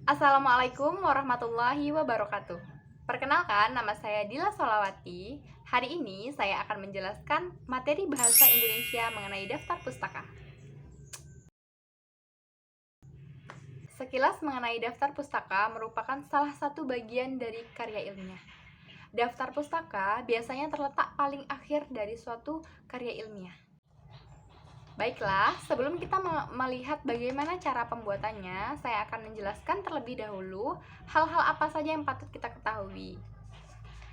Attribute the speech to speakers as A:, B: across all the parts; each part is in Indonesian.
A: Assalamualaikum warahmatullahi wabarakatuh. Perkenalkan, nama saya Dila Solawati. Hari ini saya akan menjelaskan materi bahasa Indonesia mengenai daftar pustaka. Sekilas mengenai daftar pustaka merupakan salah satu bagian dari karya ilmiah. Daftar pustaka biasanya terletak paling akhir dari suatu karya ilmiah. Baiklah, sebelum kita melihat bagaimana cara pembuatannya, saya akan menjelaskan terlebih dahulu hal-hal apa saja yang patut kita ketahui.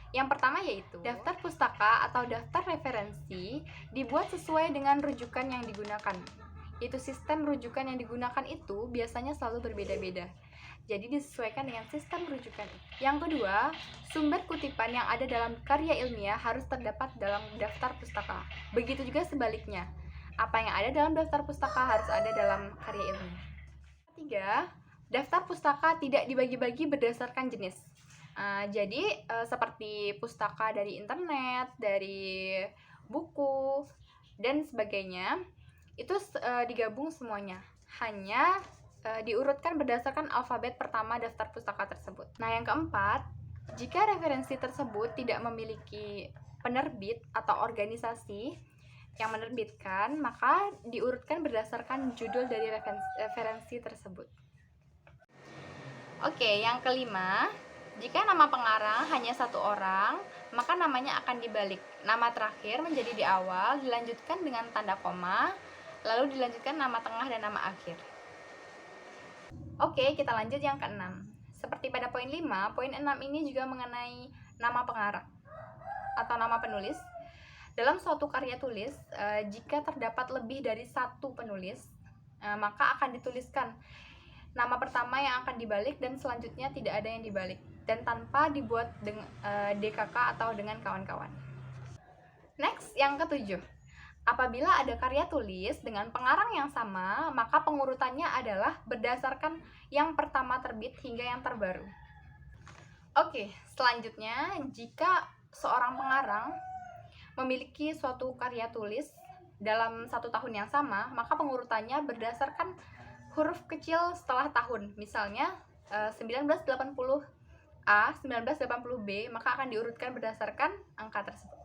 A: Yang pertama yaitu, daftar pustaka atau daftar referensi dibuat sesuai dengan rujukan yang digunakan. Itu sistem rujukan yang digunakan itu biasanya selalu berbeda-beda. Jadi disesuaikan dengan sistem rujukan. Yang kedua, sumber kutipan yang ada dalam karya ilmiah harus terdapat dalam daftar pustaka. Begitu juga sebaliknya. Apa yang ada dalam daftar pustaka harus ada dalam karya ilmiah. Ketiga, daftar pustaka tidak dibagi-bagi berdasarkan jenis. Jadi seperti pustaka dari internet, dari buku, dan sebagainya, itu digabung semuanya. Hanya diurutkan berdasarkan alfabet pertama daftar pustaka tersebut. Nah, yang keempat, jika referensi tersebut tidak memiliki penerbit atau organisasi yang menerbitkan, maka diurutkan berdasarkan judul dari referensi tersebut. Oke, yang kelima, jika nama pengarang hanya satu orang, maka namanya akan dibalik. Nama terakhir menjadi di awal, dilanjutkan dengan tanda koma, lalu dilanjutkan nama tengah dan nama akhir. Oke, kita lanjut yang keenam. Seperti pada poin 5, poin 6 ini juga mengenai nama pengarang atau nama penulis. Dalam suatu karya tulis, jika terdapat lebih dari satu penulis, maka akan dituliskan nama pertama yang akan dibalik dan selanjutnya tidak ada yang dibalik, dan tanpa dibuat dengan DKK atau dengan kawan-kawan. Next, yang ketujuh. Apabila ada karya tulis dengan pengarang yang sama, maka pengurutannya adalah berdasarkan yang pertama terbit hingga yang terbaru. Oke, selanjutnya, jika seorang pengarang memiliki suatu karya tulis dalam satu tahun yang sama, maka pengurutannya berdasarkan huruf kecil setelah tahun. Misalnya 1980A, 1980B, maka akan diurutkan berdasarkan angka tersebut.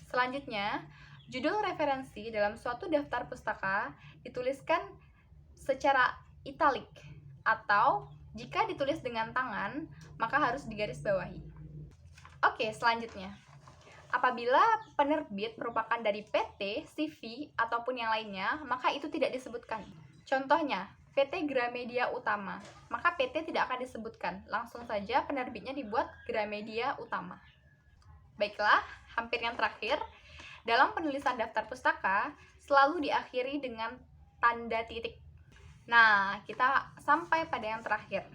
A: Selanjutnya, judul referensi dalam suatu daftar pustaka dituliskan secara italik, atau jika ditulis dengan tangan, maka harus digarisbawahi. Oke, selanjutnya, apabila penerbit merupakan dari PT, CV, ataupun yang lainnya, maka itu tidak disebutkan. Contohnya, PT Gramedia Utama, maka PT tidak akan disebutkan. Langsung saja penerbitnya dibuat Gramedia Utama. Baiklah, hampir yang terakhir, dalam penulisan daftar pustaka selalu diakhiri dengan tanda titik. Nah, kita sampai pada yang terakhir.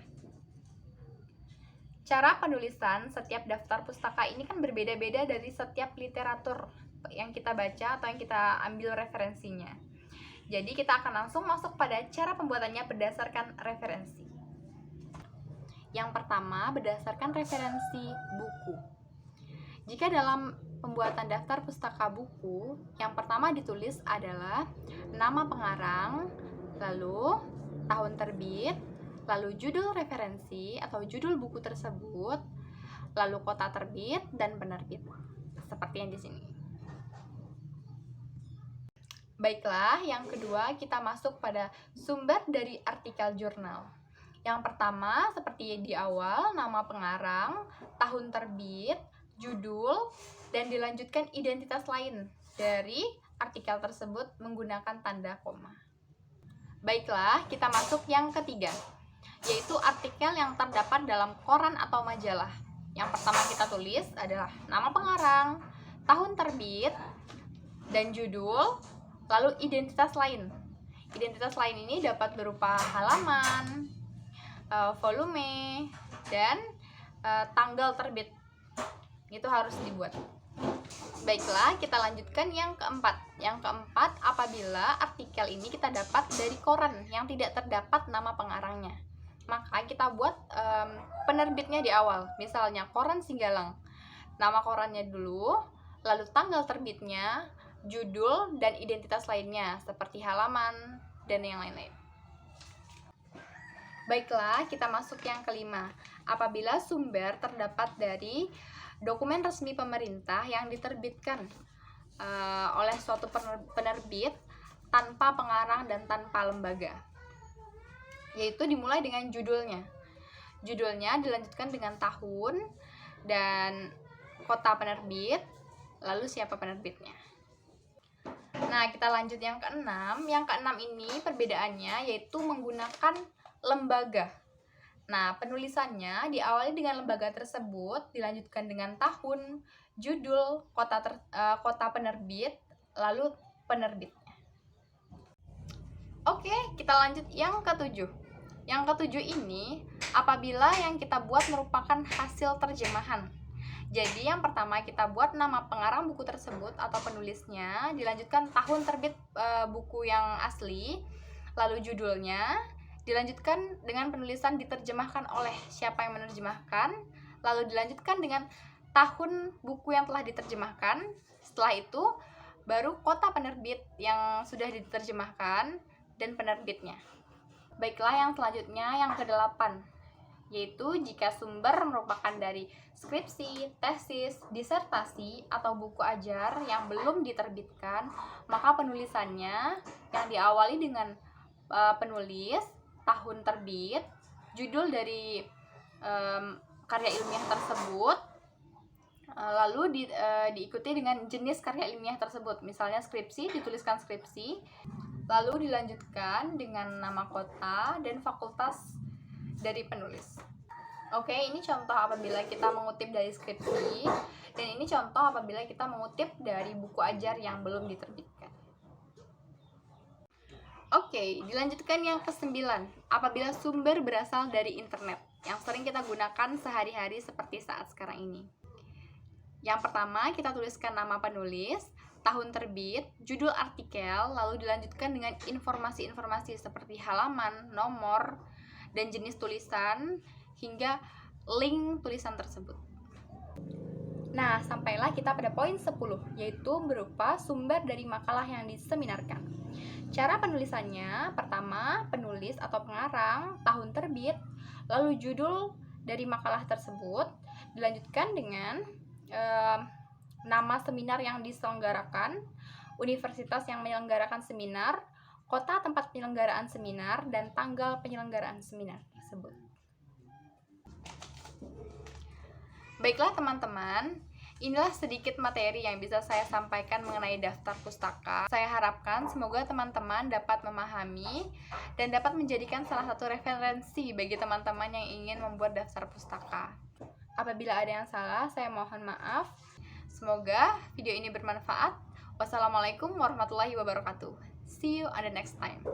A: Cara penulisan setiap daftar pustaka ini kan berbeda-beda dari setiap literatur yang kita baca atau yang kita ambil referensinya. Jadi kita akan langsung masuk pada cara pembuatannya berdasarkan referensi. Yang pertama, berdasarkan referensi buku. Jika dalam pembuatan daftar pustaka buku, yang pertama ditulis adalah nama pengarang, lalu tahun terbit, lalu judul referensi atau judul buku tersebut, lalu kota terbit dan penerbit, seperti yang di sini. Baiklah, yang kedua kita masuk pada sumber dari artikel jurnal. Yang pertama, seperti di awal, nama pengarang, tahun terbit, judul, dan dilanjutkan identitas lain dari artikel tersebut menggunakan tanda koma. Baiklah, kita masuk yang ketiga, yaitu artikel yang terdapat dalam koran atau majalah. Yang pertama kita tulis adalah nama pengarang, tahun terbit, dan judul, lalu identitas lain. Identitas lain ini dapat berupa halaman, volume, dan tanggal terbit. Itu harus dibuat. Baiklah, kita lanjutkan yang keempat. Yang keempat, apabila artikel ini kita dapat dari koran yang tidak terdapat nama pengarangnya, maka kita buat penerbitnya di awal. Misalnya koran Singgalang, nama korannya dulu, lalu tanggal terbitnya, judul, dan identitas lainnya seperti halaman dan yang lain-lain. Baiklah, kita masuk yang kelima. Apabila sumber terdapat dari dokumen resmi pemerintah yang diterbitkan oleh suatu penerbit tanpa pengarang dan tanpa lembaga, yaitu dimulai dengan judulnya. Judulnya dilanjutkan dengan tahun dan kota penerbit, lalu siapa penerbitnya. Nah, kita lanjut yang keenam. Yang keenam ini perbedaannya yaitu menggunakan lembaga. Nah, penulisannya diawali dengan lembaga tersebut, dilanjutkan dengan tahun, judul, kota penerbit, lalu penerbitnya. Oke, kita lanjut yang ketujuh. Yang ketujuh ini apabila yang kita buat merupakan hasil terjemahan. Jadi yang pertama kita buat nama pengarang buku tersebut atau penulisnya, dilanjutkan tahun terbit buku yang asli, lalu judulnya, dilanjutkan dengan penulisan diterjemahkan oleh siapa yang menerjemahkan, lalu dilanjutkan dengan tahun buku yang telah diterjemahkan. Setelah itu baru kota penerbit yang sudah diterjemahkan dan penerbitnya. Baiklah, yang selanjutnya yang ke-8, yaitu jika sumber merupakan dari skripsi, tesis, disertasi, atau buku ajar yang belum diterbitkan, maka penulisannya yang diawali dengan penulis, tahun terbit, judul dari karya ilmiah tersebut, lalu diikuti dengan jenis karya ilmiah tersebut. Misalnya skripsi, dituliskan skripsi, lalu dilanjutkan dengan nama kota dan fakultas dari penulis. Oke, ini contoh apabila kita mengutip dari skripsi, dan ini contoh apabila kita mengutip dari buku ajar yang belum diterbitkan. Oke, dilanjutkan yang ke-9, apabila sumber berasal dari internet, yang sering kita gunakan sehari-hari seperti saat sekarang ini. Yang pertama, kita tuliskan nama penulis, tahun terbit, judul artikel, lalu dilanjutkan dengan informasi-informasi seperti halaman, nomor, dan jenis tulisan, hingga link tulisan tersebut. Nah, sampailah kita pada poin 10, yaitu berupa sumber dari makalah yang diseminarkan. Cara penulisannya, pertama, penulis atau pengarang, tahun terbit, lalu judul dari makalah tersebut, dilanjutkan dengan nama seminar yang diselenggarakan, universitas yang menyelenggarakan seminar, kota tempat penyelenggaraan seminar, dan tanggal penyelenggaraan seminar tersebut. Baiklah teman-teman, inilah sedikit materi yang bisa saya sampaikan mengenai daftar pustaka. Saya harapkan semoga teman-teman dapat memahami dan dapat menjadikan salah satu referensi bagi teman-teman yang ingin membuat daftar pustaka. Apabila ada yang salah, saya mohon maaf. Semoga video ini bermanfaat. Wassalamualaikum warahmatullahi wabarakatuh. See you on the next time.